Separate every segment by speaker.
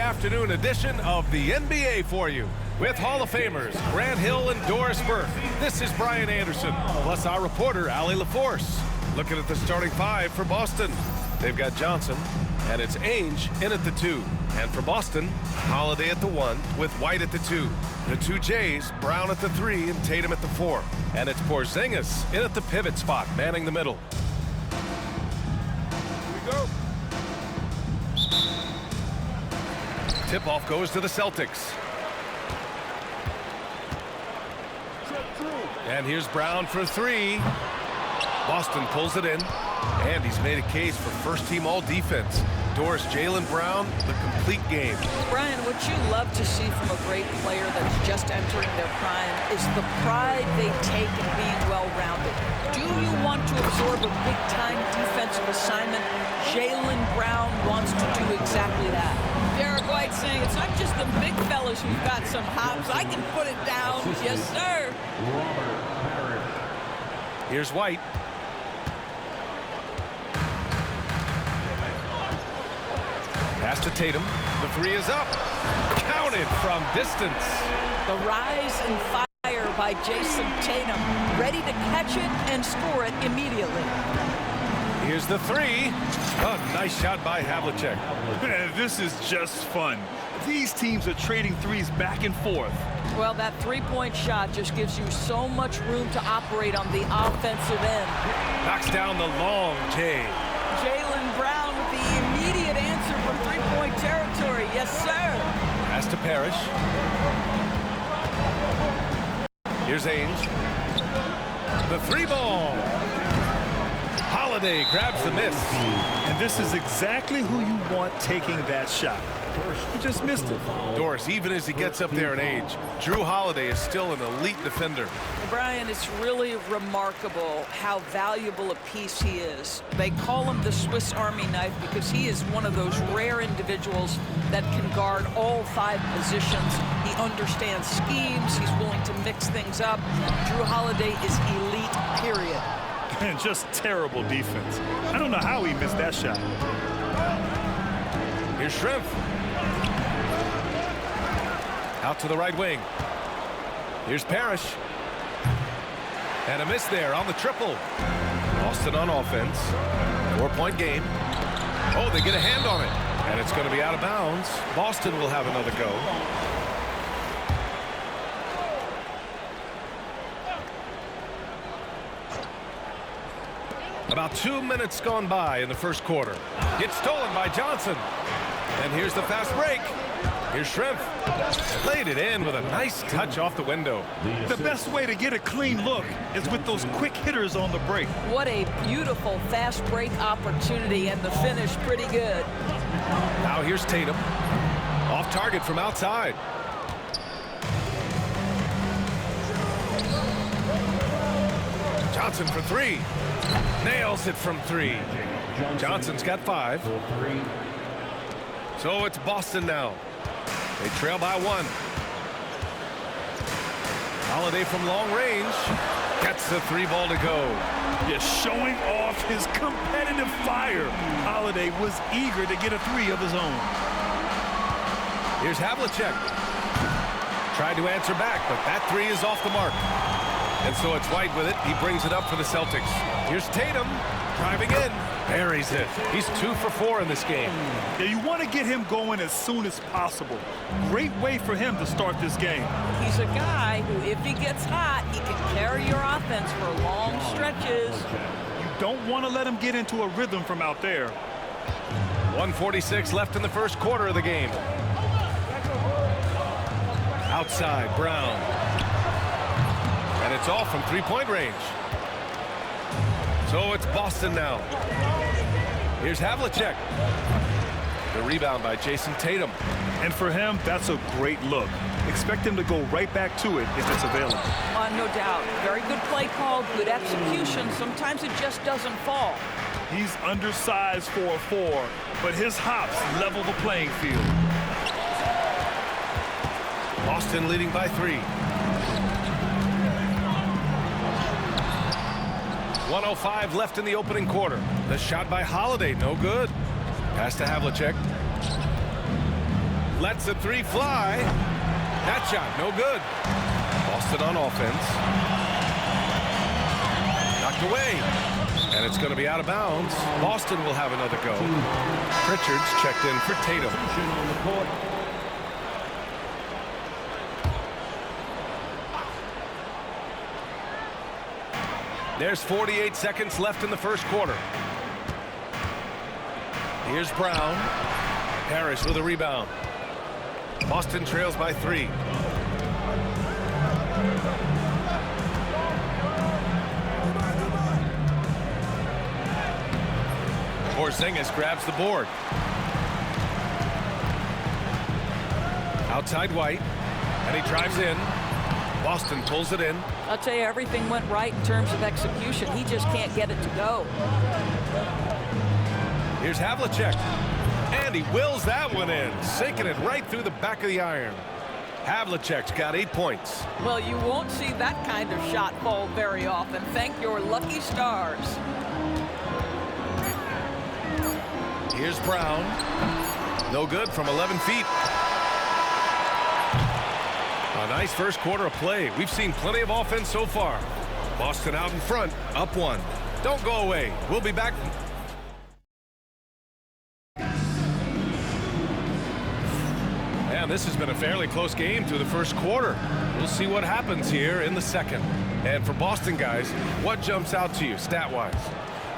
Speaker 1: afternoon edition of the NBA for you. With Hall of Famers Grant Hill and Doris Burke. This is Brian Anderson, plus our reporter, Allie LaForce. Looking at the starting five for Boston. They've got Johnson, and it's Ainge in at the 2. And for Boston, Holiday at the 1 with White at the 2. The 2 Jays, Brown at the 3 and Tatum at the 4. And it's Porzingis in at the pivot spot, manning the middle. Here we go. Tip-off goes to the Celtics. And here's Brown for 3. Boston pulls it in. And he's made a case for first-team all-defense. Doris, Jaylen Brown, the complete game.
Speaker 2: Brian, what you love to see from a great player that's just entering their prime is the pride they take in being well-rounded. Do you want to absorb a big-time defensive assignment? Jaylen Brown wants to do exactly that. Derek White saying it's not just the big fellas who've got some hops. I can put it down. Yes, sir.
Speaker 1: Here's White. Pass to Tatum. The 3 is up. Counted from distance.
Speaker 2: The rise and fire by Jason Tatum. Ready to catch it and score it immediately.
Speaker 1: Here's the 3. A nice shot by Havlicek.
Speaker 3: Man, this is just fun. These teams are trading threes back and forth.
Speaker 2: Well, that three-point shot just gives you so much room to operate on the offensive end.
Speaker 1: Knocks down the long J.
Speaker 2: Jaylen Brown with the immediate answer from three-point territory. Yes, sir.
Speaker 1: Pass to Parrish. Here's Ainge. The 3-ball. Holiday grabs the miss.
Speaker 3: And this is exactly who you want taking that shot. He just missed it.
Speaker 1: Doris, even as he gets up there in age, Jrue Holiday is still an elite defender.
Speaker 2: Brian, it's really remarkable how valuable a piece he is. They call him the Swiss Army knife because he is one of those rare individuals that can guard all 5 positions. He understands schemes. He's willing to mix things up. Jrue Holiday is elite, period.
Speaker 3: And just terrible defense. I don't know how he missed that shot.
Speaker 1: Here's Shrimp. Out to the right wing. Here's Parrish. And a miss there on the triple. Boston on offense. 4-point game. Oh, they get a hand on it. And it's going to be out of bounds. Boston will have another go. About 2 minutes gone by in the first quarter. Gets stolen by Johnson. And here's the fast break. Here's Shrimp. Played it in with a nice touch off the window.
Speaker 3: The best way to get a clean look is with those quick hitters on the break.
Speaker 2: What a beautiful fast break opportunity, and the finish pretty good.
Speaker 1: Now here's Tatum. Off target from outside. Johnson for 3. Nails it from 3. Johnson's got 5. So it's Boston now. They trail by 1. Holiday from long range. Gets the 3-ball to go.
Speaker 3: Just showing off his competitive fire. Holiday was eager to get a 3 of his own.
Speaker 1: Here's Havlicek. Tried to answer back, but that 3 is off the mark. And so it's White with it. He brings it up for the Celtics. Here's Tatum driving in. Buries it. He's 2 for 4 in this game.
Speaker 3: Yeah, you want to get him going as soon as possible. Great way for him to start this game.
Speaker 2: He's a guy who, if he gets hot, he can carry your offense for long stretches.
Speaker 3: You don't want to let him get into a rhythm from out there.
Speaker 1: 1:46 left in the first quarter of the game. Outside, Brown. And it's off from 3-point range. So it's Boston now. Here's Havlicek. The rebound by Jason Tatum.
Speaker 3: And for him, that's a great look. Expect him to go right back to it if it's available.
Speaker 2: No doubt. Very good play call, good execution. Sometimes it just doesn't fall.
Speaker 3: He's undersized for a 4, but his hops level the playing field.
Speaker 1: Boston leading by 3. 1:05 left in the opening quarter. The shot by Holiday, no good. Pass to Havlicek. Lets the three fly. That shot, no good. Boston on offense. Knocked away. And it's going to be out of bounds. Boston will have another go. Pritchard's checked in for Tatum. There's 48 seconds left in the first quarter. Here's Brown. Harris with a rebound. Boston trails by 3. Porzingis grabs the board. Outside White. And he drives in. Boston pulls it in.
Speaker 2: I'll tell you, everything went right in terms of execution. He just can't get it to go.
Speaker 1: Here's Havlicek. And he wills that one in, sinking it right through the back of the iron. Havlicek's got 8 points.
Speaker 2: Well, you won't see that kind of shot fall very often. Thank your lucky stars.
Speaker 1: Here's Brown. No good from 11 feet. A nice first quarter of play. We've seen plenty of offense so far. Boston out in front, up 1. Don't go away. We'll be back. And this has been a fairly close game through the first quarter. We'll see what happens here in the second. And for Boston guys, what jumps out to you stat-wise?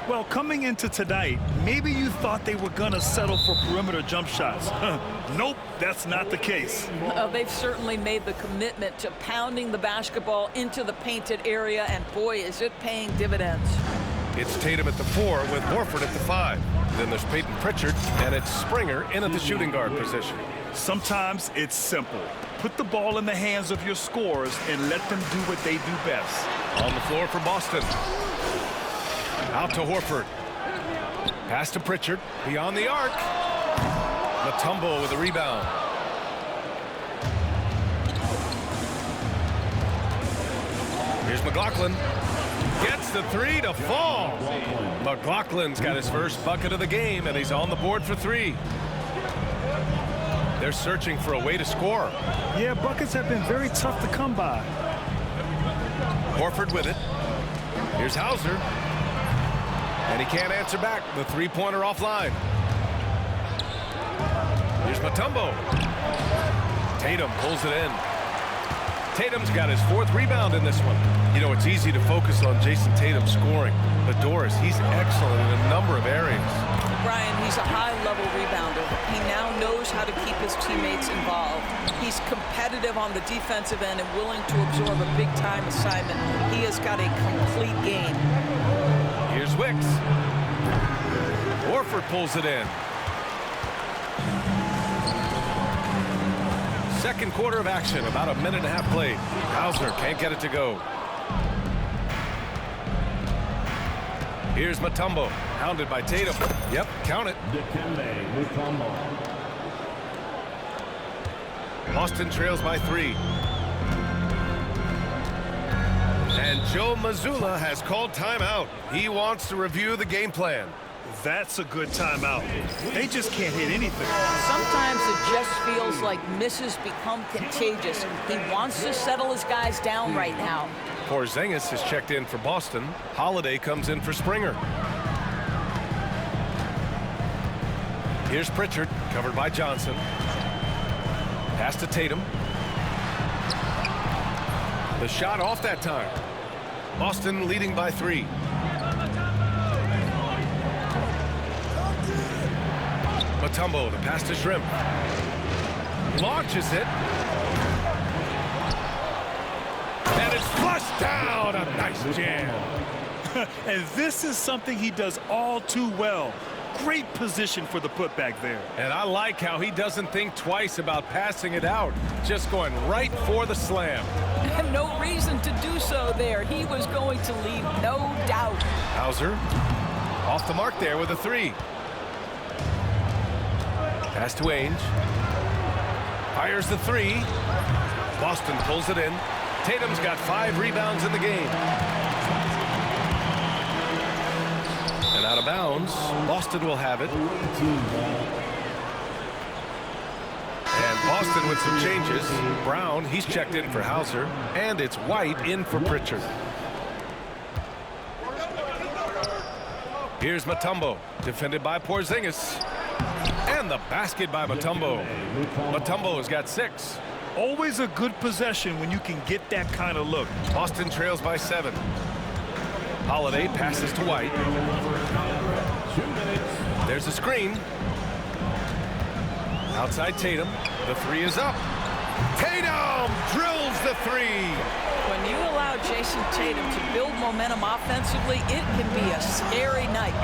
Speaker 3: Well, coming into tonight, maybe you thought they were going to settle for perimeter jump shots. Nope, that's not the case.
Speaker 2: They've certainly made the commitment to pounding the basketball into the painted area, and boy, is it paying dividends.
Speaker 1: It's Tatum at the 4 with Horford at the 5. Then there's Peyton Pritchard, and it's Springer in at the shooting guard position.
Speaker 3: Sometimes it's simple. Put the ball in the hands of your scorers and let them do what they do best.
Speaker 1: On the floor for Boston. Out to Horford. Pass to Pritchard. Beyond the arc. Mutombo with a rebound. Here's McLaughlin. Gets the 3 to fall. McLaughlin's got his first bucket of the game, and he's on the board for 3. They're searching for a way to score.
Speaker 3: Yeah, buckets have been very tough to come by.
Speaker 1: Horford with it. Here's Hauser. And he can't answer back. The three-pointer offline. Here's Mutombo. Tatum pulls it in. Tatum's got his 4th rebound in this one. You know, it's easy to focus on Jason Tatum scoring. But Doris, he's excellent in a number of areas.
Speaker 2: Brian, he's a high-level rebounder. He now knows how to keep his teammates involved. He's competitive on the defensive end and willing to absorb a big-time assignment. He has got a complete game.
Speaker 1: Here's Wicks. Horford pulls it in. Second quarter of action, about a minute and a half played. Hauser can't get it to go. Here's Mutombo, hounded by Tatum. Yep, count it. Boston trails by 3. And Joe Mazzulla has called timeout. He wants to review the game plan.
Speaker 3: That's a good timeout. They just can't hit anything.
Speaker 2: Sometimes it just feels like misses become contagious. He wants to settle his guys down right now.
Speaker 1: Porzingis has checked in for Boston. Holiday comes in for Springer. Here's Pritchard, covered by Johnson. Pass to Tatum. The shot off that time. Boston leading by 3. Mutombo, the pass to Shrimp. Launches it. And it's flushed down. A nice jam.
Speaker 3: And this is something he does all too well. Great position for the putback there.
Speaker 1: And I like how he doesn't think twice about passing it out. Just going right for the slam.
Speaker 2: And no reason to do so there. He was going to leave, no doubt.
Speaker 1: Hauser off the mark there with a 3. Pass to Ainge. Fires the 3. Boston pulls it in. Tatum's got 5 rebounds in the game. And out of bounds, Boston will have it. And Boston with some changes. Brown, he's checked in for Hauser, and it's White in for Pritchard. Here's Mutombo, defended by Porzingis. And the basket by Mutombo. Mutombo has got 6.
Speaker 3: Always a good possession when you can get that kind of look.
Speaker 1: Boston trails by 7. Holiday passes to White. There's a screen. Outside Tatum. The 3 is up. Tatum drills the 3.
Speaker 2: When you allow Jason Tatum to build momentum offensively, it can be a scary night.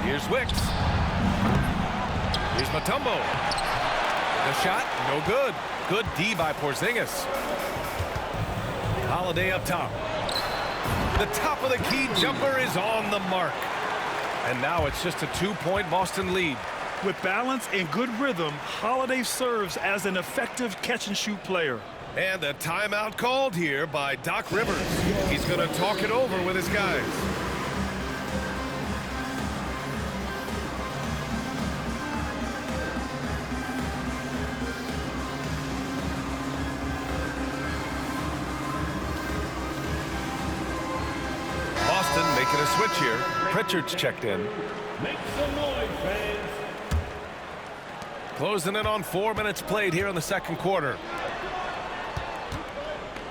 Speaker 1: Here's Wicks. Here's Mutombo. The shot, no good. Good D by Porzingis. Holiday up top. The top of the key jumper is on the mark. And now it's just a 2-point Boston lead.
Speaker 3: With balance and good rhythm, Holiday serves as an effective catch-and-shoot player.
Speaker 1: And a timeout called here by Doc Rivers. He's going to talk it over with his guys. Boston making a switch here. Pritchard's checked in.
Speaker 4: Make some noise, fans.
Speaker 1: Closing in on 4 minutes played here in the second quarter.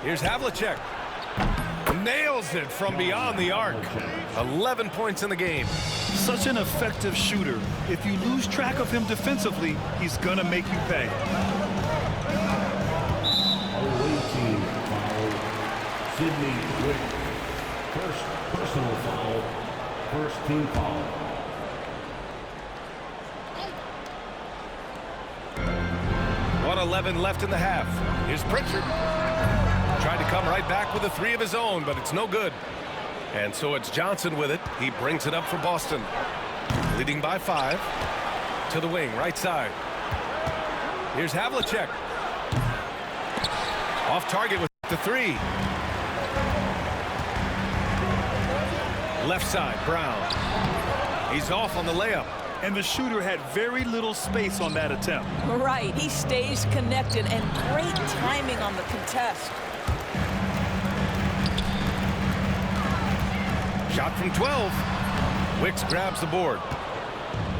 Speaker 1: Here's Havlicek. Nails it from beyond the arc. 11 points in the game.
Speaker 3: Such an effective shooter. If you lose track of him defensively, he's going to make you pay.
Speaker 4: Away team foul. Sidney Wick. First personal foul. First team foul.
Speaker 1: .11 left in the half. Here's Pritchard. Tried to come right back with a 3 of his own, but it's no good. And so it's Johnson with it. He brings it up for Boston. Leading by 5. To the wing, right side. Here's Havlicek. Off target with the 3. Left side, Brown. He's off on the layup.
Speaker 3: And the shooter had very little space on that attempt.
Speaker 2: Right, he stays connected and great timing on the contest.
Speaker 1: Shot from 12. Wicks grabs the board.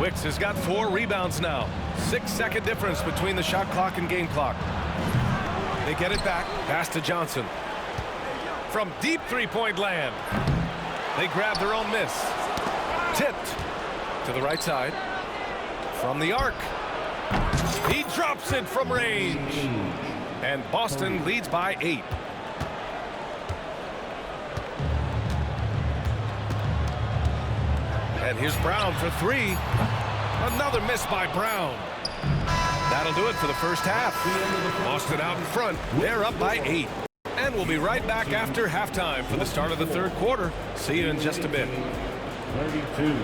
Speaker 1: Wicks has got 4 rebounds now. 6-second difference between the shot clock and game clock. They get it back. Pass to Johnson. From deep 3-point land. They grab their own miss. Tipped to the right side. From the arc. He drops it from range. And Boston leads by 8. And here's Brown for 3. Another miss by Brown. That'll do it for the first half. Boston out in front. They're up by 8. And we'll be right back after halftime for the start of the third quarter. See you in just a bit.
Speaker 4: 32.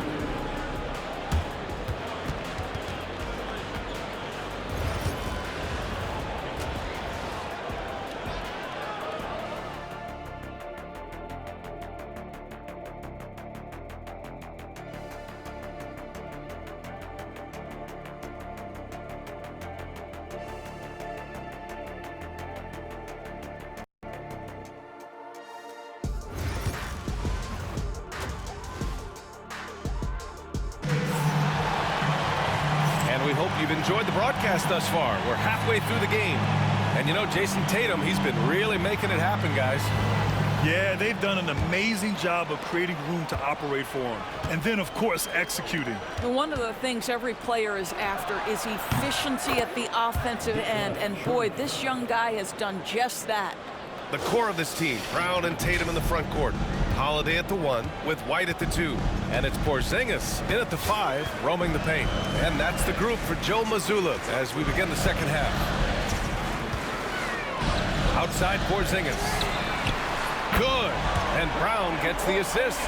Speaker 1: We hope you've enjoyed the broadcast thus far. We're halfway through the game. And you know, Jason Tatum, he's been really making it happen, guys.
Speaker 3: Yeah, they've done an amazing job of creating room to operate for him. And then, of course, executing.
Speaker 2: One of the things every player is after is efficiency at the offensive end. And boy, this young guy has done just that.
Speaker 1: The core of this team, Brown and Tatum in the front court. Holiday at the 1 with White at the 2. And it's Porzingis in at the 5, roaming the paint. And that's the group for Joe Mazzulla as we begin the second half. Outside Porzingis. Good. And Brown gets the assist.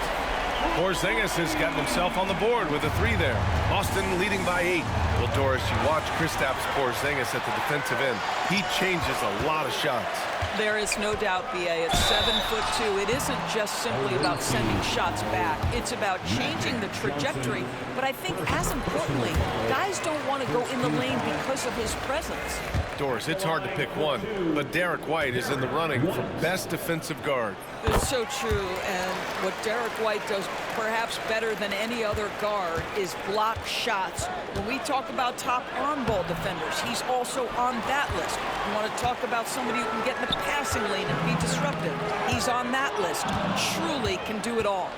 Speaker 1: Porzingis has gotten himself on the board with a 3 there. Boston leading by 8. Well, Doris, you watch Kristaps Porzingis at the defensive end. He changes a lot of shots.
Speaker 2: There is no doubt, B.A. At 7'2", it isn't just simply about sending shots back. It's about changing the trajectory. But I think, as importantly, guys don't want to go in the lane because of his presence.
Speaker 1: Doris, it's hard to pick one, but Derek White is in the running for best defensive guard.
Speaker 2: It's so true, and what Derek White does perhaps better than any other guard is block shots. When we talk about top on ball defenders, he's also on that list. You want to talk about somebody who can get in the passing lane and be disruptive. He's on that list. Truly can do it all.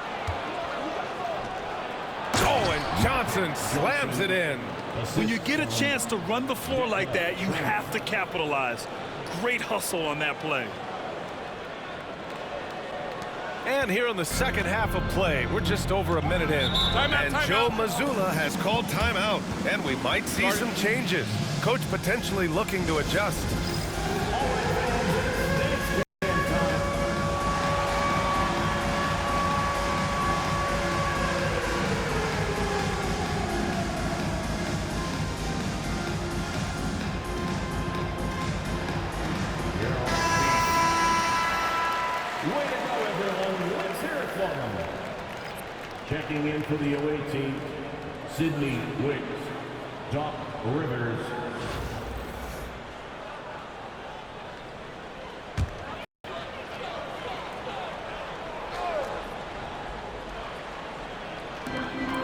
Speaker 1: Oh, and Johnson slams it in.
Speaker 3: When you get a chance to run the floor like that, you have to capitalize. Great hustle on that play.
Speaker 1: And here in the second half of play, we're just over a minute in. And Joe Mazzulla has called timeout, and we might see some changes. Coach potentially looking to adjust.
Speaker 4: Checking in for the away team, Sidney Wicks, Doc Rivers.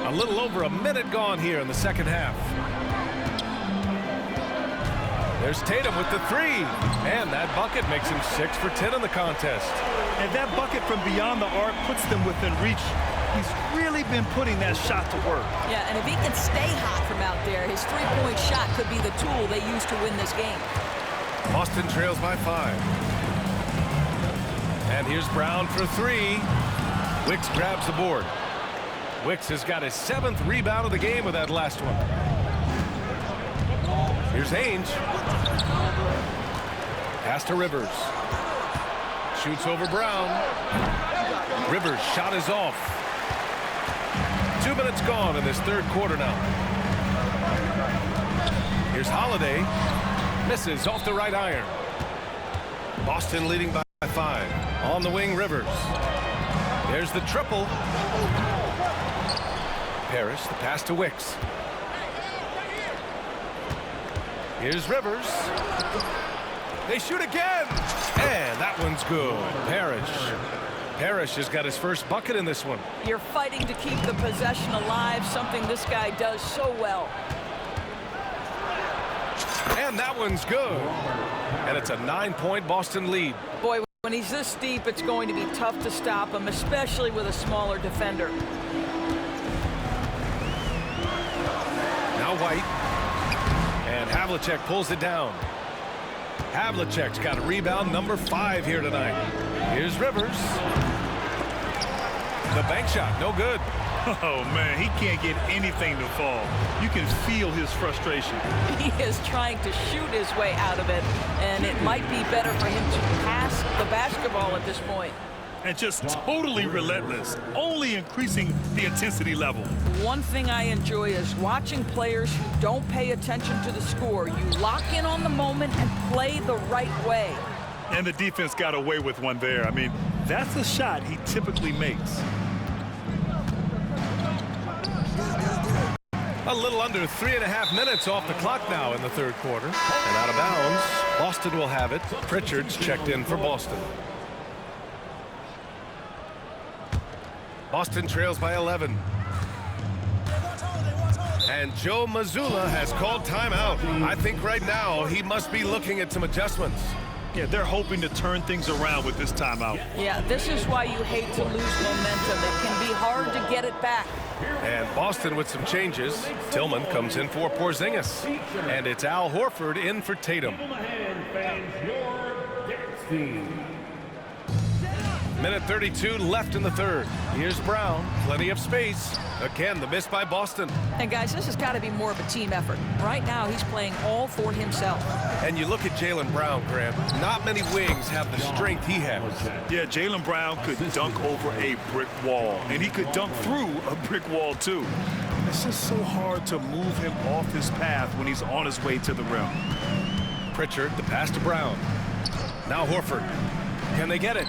Speaker 1: A little over a minute gone here in the second half. There's Tatum with the three, and that bucket makes him 6 for 10 in the contest.
Speaker 3: And that bucket from beyond the arc puts them within reach. He's really been putting that shot to work.
Speaker 2: Yeah, and if he can stay hot from out there, his three-point shot could be the tool they use to win this game.
Speaker 1: Boston trails by 5. And here's Brown for 3. Wicks grabs the board. Wicks has got his 7th rebound of the game with that last one. Here's Ainge. Pass to Rivers. Shoots over Brown. Rivers' shot is off. 2 minutes gone in this third quarter now. Here's Holiday. Misses off the right iron. Boston leading by 5. On the wing, Rivers. There's the triple. Parrish, the pass to Wicks. Here's Rivers. They shoot again. And that one's good. Parrish has got his first bucket in this one.
Speaker 2: You're fighting to keep the possession alive, something this guy does so well.
Speaker 1: And that one's good. And it's a 9-point Boston lead.
Speaker 2: Boy, when he's this deep, it's going to be tough to stop him, especially with a smaller defender.
Speaker 1: Now White. And Havlicek pulls it down. Havlicek's got a rebound number 5 here tonight. Here's Rivers. The bank shot, no good.
Speaker 3: Oh, man, he can't get anything to fall. You can feel his frustration.
Speaker 2: He is trying to shoot his way out of it, and it might be better for him to pass the basketball at this point.
Speaker 3: And just totally relentless, only increasing the intensity level.
Speaker 2: One thing I enjoy is watching players who don't pay attention to the score. You lock in on the moment and play the right way.
Speaker 3: And the defense got away with one there. I mean, that's a shot he typically makes.
Speaker 1: A little under 3.5 minutes off the clock now in the third quarter. And out of bounds, Boston will have it. Pritchard's checked in for Boston. Boston trails by 11. And Joe Mazzulla has called timeout. I think right now he must be looking at some adjustments.
Speaker 3: Yeah, they're hoping to turn things around with this timeout.
Speaker 2: Yeah, this is why you hate to lose momentum. It can be hard to get it back.
Speaker 1: And Boston with some changes. Tillman comes in for Porzingis. And it's Al Horford in for Tatum. Minute 32 left in the third. Here's Brown. Plenty of space. Again, the miss by Boston.
Speaker 2: And guys, this has got to be more of a team effort. Right now, he's playing all for himself.
Speaker 1: And you look at Jaylen Brown, Grant. Not many wings have the strength he has.
Speaker 3: Yeah, Jaylen Brown could dunk over a brick wall. And he could dunk through a brick wall, too. It's just so hard to move him off his path when he's on his way to the rim.
Speaker 1: Pritchard, the pass to Brown. Now Horford. Can they get it?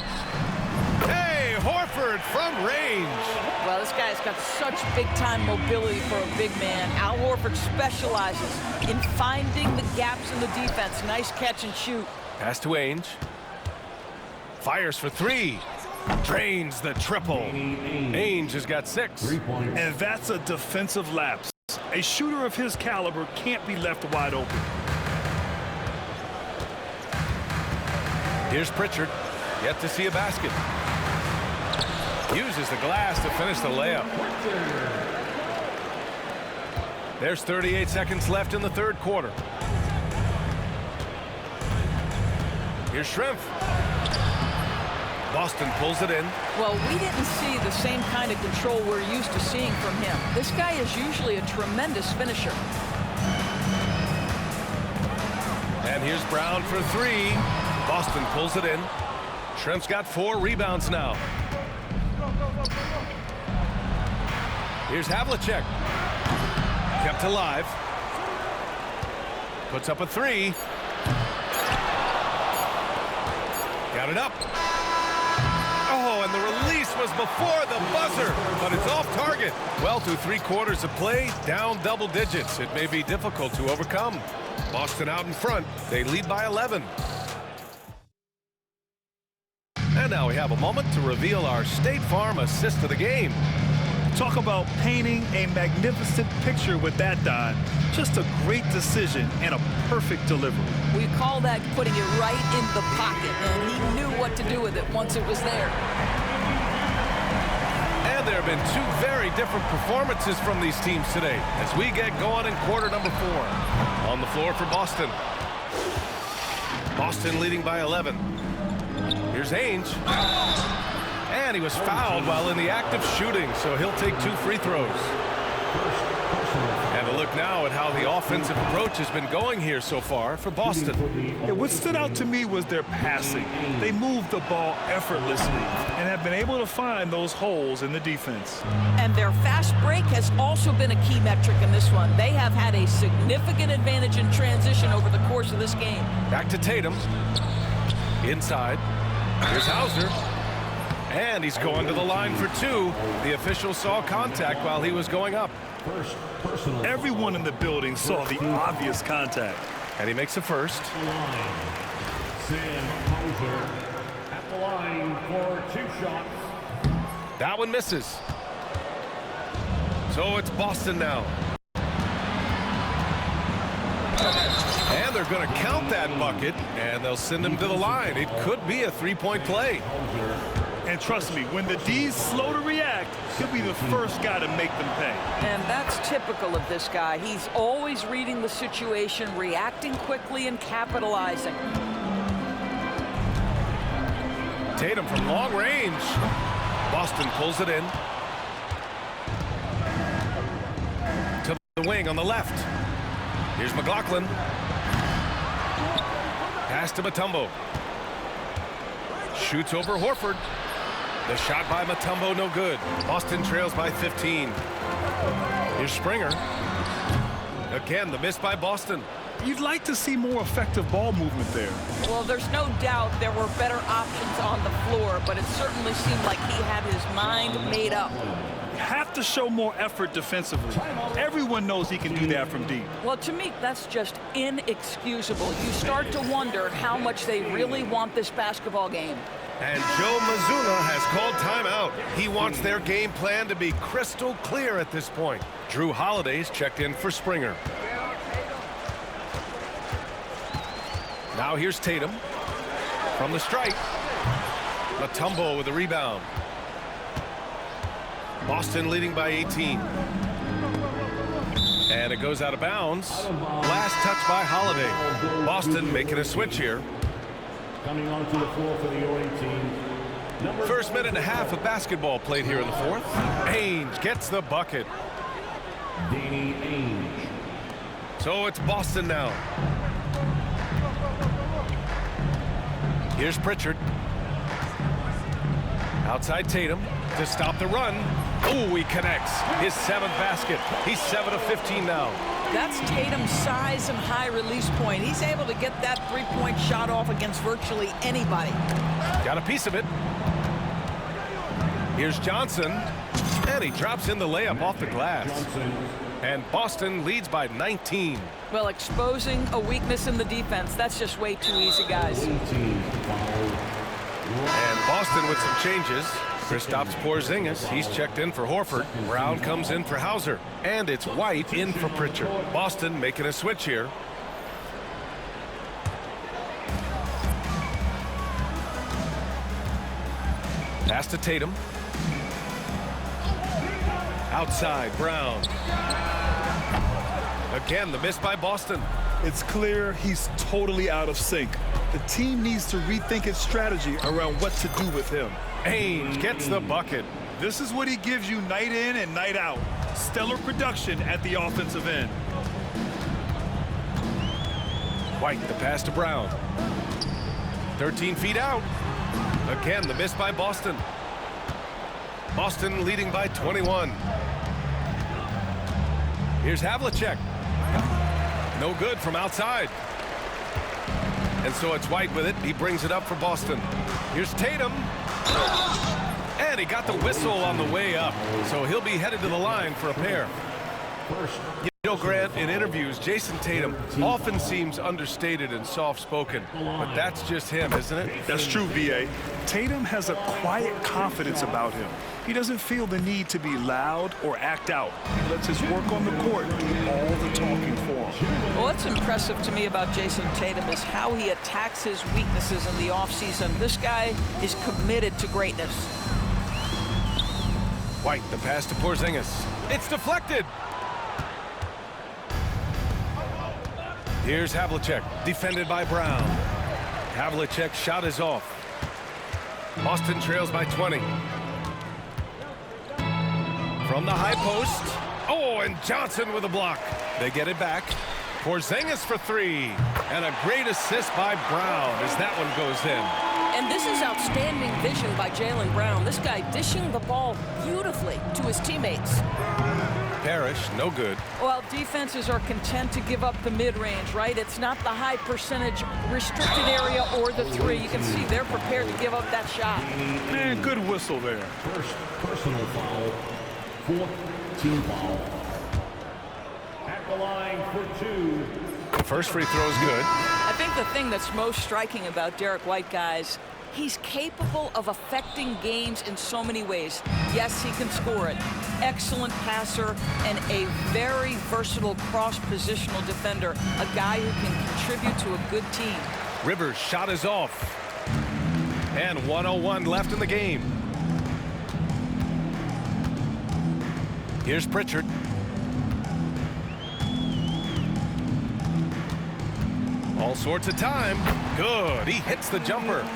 Speaker 1: Hey, Horford from range.
Speaker 2: Well, this guy's got such big-time mobility for a big man. Al Horford specializes in finding the gaps in the defense. Nice catch and shoot.
Speaker 1: Pass to Ainge. Fires for three. Drains the triple. Ainge has got 6.
Speaker 3: And that's a defensive lapse. A shooter of his caliber can't be left wide open.
Speaker 1: Here's Pritchard. Yet to see a basket. Uses the glass to finish the layup. There's 38 seconds left in the third quarter. Here's Schrempf. Boston pulls it in.
Speaker 2: Well, we didn't see the same kind of control we're used to seeing from him. This guy is usually a tremendous finisher.
Speaker 1: And here's Brown for 3. Boston pulls it in. Schrempf's got 4 rebounds now. Here's Havlicek. Kept alive. Puts up a 3. Got it up. Oh, and the release was before the buzzer, but it's off target. Well, through 3 quarters of play, down double digits. It may be difficult to overcome. Boston out in front. They lead by 11. And now we have a moment to reveal our State Farm assist of the game.
Speaker 3: Talk about painting a magnificent picture with that, Don. Just a great decision and a perfect delivery.
Speaker 2: We call that putting it right in the pocket, and he knew what to do with it once it was there.
Speaker 1: And there have been 2 very different performances from these teams today as we get going in quarter number 4. On the floor for Boston. Boston leading by 11. Here's Ainge. And he was fouled while in the act of shooting, so he'll take 2 free throws. And a look now at how the offensive approach has been going here so far for Boston.
Speaker 3: What stood out to me was their passing. They moved the ball effortlessly and have been able to find those holes in the defense.
Speaker 2: And their fast break has also been a key metric in this one. They have had a significant advantage in transition over the course of this game.
Speaker 1: Back to Tatum. Inside. Here's Hauser. And he's going to the line for 2. The official saw contact while he was going up.
Speaker 3: Everyone in the building saw the obvious contact.
Speaker 1: And he makes a first.
Speaker 4: Sam Hauser at the line for 2 shots.
Speaker 1: That one misses. So it's Boston now. And they're going to count that bucket, and they'll send him to the line. It could be a 3-point play.
Speaker 3: And trust me, when the D's slow to react, he'll be the first guy to make them pay.
Speaker 2: And that's typical of this guy. He's always reading the situation, reacting quickly, and capitalizing.
Speaker 1: Tatum from long range. Boston pulls it in. To the wing on the left. Here's McLaughlin. Pass to Mutombo. Shoots over Horford. The shot by Mutombo, no good. Boston trails by 15. Here's Springer. Again, the miss by Boston.
Speaker 3: You'd like to see more effective ball movement there.
Speaker 2: Well, there's no doubt there were better options on the floor, but it certainly seemed like he had his mind made up.
Speaker 3: You have to show more effort defensively. Everyone knows he can do that from deep.
Speaker 2: Well, to me, that's just inexcusable. You start to wonder how much they really want this basketball game.
Speaker 1: And Joe Mazzulla has called timeout. He wants their game plan to be crystal clear at this point. Drew Holiday's checked in for Springer. Now here's Tatum from the stripe. Mutombo with the rebound. Boston leading by 18. And it goes out of bounds. Last touch by Holiday. Boston making a switch here.
Speaker 4: Coming onto the floor for the OA team.
Speaker 1: First minute and a half of basketball played here in the 4th. Ainge gets the bucket.
Speaker 4: Danny Ainge.
Speaker 1: So it's Boston now. Here's Pritchard. Outside Tatum to stop the run. Oh, he connects. His 7th basket. He's 7 of 15 now.
Speaker 2: That's Tatum's size and high release point. He's able to get that three-point shot off against virtually anybody.
Speaker 1: Got a piece of it. Here's Johnson. And he drops in the layup off the glass. And Boston leads by 19.
Speaker 2: Well, exposing a weakness in the defense, that's just way too easy, guys.
Speaker 1: And Boston with some changes. Kristaps Porzingis, he's checked in for Horford. Brown comes in for Hauser. And it's White in for Pritchard. Boston making a switch here. Pass to Tatum. Outside, Brown. Again, the miss by Boston.
Speaker 3: It's clear he's totally out of sync. The team needs to rethink its strategy around what to do with him.
Speaker 1: Ainge gets the bucket.
Speaker 3: This is what he gives you night in and night out. Stellar production at the offensive end.
Speaker 1: White, the pass to Brown. 13 feet out. Again, the miss by Boston. Boston leading by 21. Here's Havlicek. No good from outside. And so it's White with it. He brings it up for Boston. Here's Tatum. And he got the whistle on the way up. So he'll be headed to the line for a pair. You know, Grant, in interviews, Jason Tatum often seems understated and soft-spoken. But that's just him, isn't it?
Speaker 3: That's true, B.A. Tatum has a quiet confidence about him. He doesn't feel the need to be loud or act out. He lets his work on the court do all the talking for him.
Speaker 2: Well, what's impressive to me about Jason Tatum is how he attacks his weaknesses in the offseason. This guy is committed to greatness.
Speaker 1: White, the pass to Porzingis. It's deflected. Here's Havlicek, defended by Brown. Havlicek's shot is off. Boston trails by 20. From the high post. Oh, and Johnson with a block. They get it back. Porzingis for 3. And a great assist by Brown as that one goes in.
Speaker 2: And this is outstanding vision by Jaylen Brown. This guy dishing the ball beautifully to his teammates.
Speaker 1: Parrish, no good.
Speaker 2: Well, defenses are content to give up the mid-range, right? It's not the high percentage restricted area or the 3. You can see they're prepared to give up that shot.
Speaker 3: Man, good whistle there.
Speaker 4: First personal foul. 4th team foul. At the line for 2.
Speaker 1: The first free throw is good.
Speaker 2: I think the thing that's most striking about Derek White, guys, he's capable of affecting games in so many ways. Yes, he can score it. Excellent passer and a very versatile cross-positional defender. A guy who can contribute to a good team.
Speaker 1: Rivers' shot is off. And 1:01 left in the game. Here's Pritchard. All sorts of time. Good. He hits the jumper.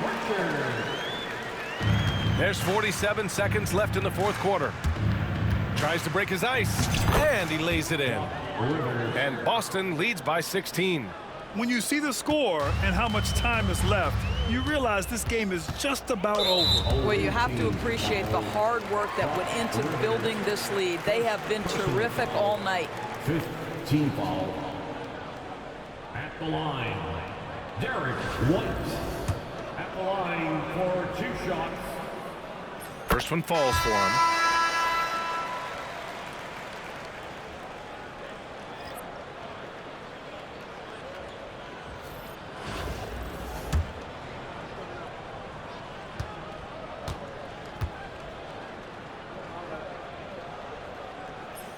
Speaker 1: There's 47 seconds left in the 4th quarter. Tries to break his ice. And he lays it in. And Boston leads by 16.
Speaker 3: When you see the score and how much time is left, you realize this game is just about over.
Speaker 2: Well, you have to appreciate the hard work that went into building this lead. They have been terrific all night.
Speaker 4: 5th team foul. At the line, Derek White. At the line for 2 shots.
Speaker 1: First one falls for him.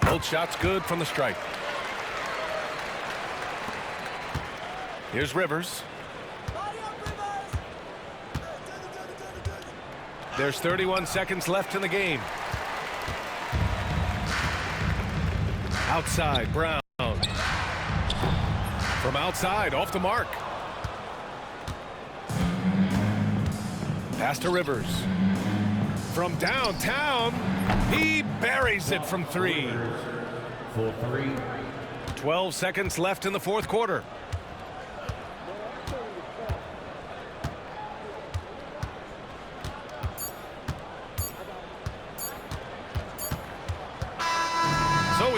Speaker 1: Both shots good from the stripe. Here's Rivers. There's 31 seconds left in the game. Outside, Brown. From outside, off the mark. Pass to Rivers. From downtown, he buries it from 3.
Speaker 4: For 3.
Speaker 1: 12 seconds left in the 4th quarter.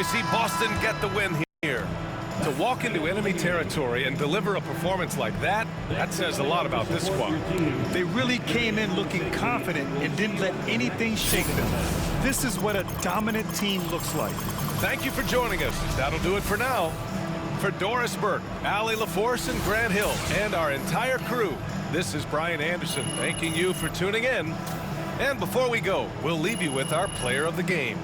Speaker 1: we see Boston get the win here. To walk into enemy territory and deliver a performance like that, that says a lot about this squad.
Speaker 3: They really came in looking confident and didn't let anything shake them. This is what a dominant team looks like.
Speaker 1: Thank you for joining us. That'll do it for now. For Doris Burke, Allie LaForce, and Grant Hill, and our entire crew, this is Brian Anderson thanking you for tuning in. And before we go, we'll leave you with our player of the game.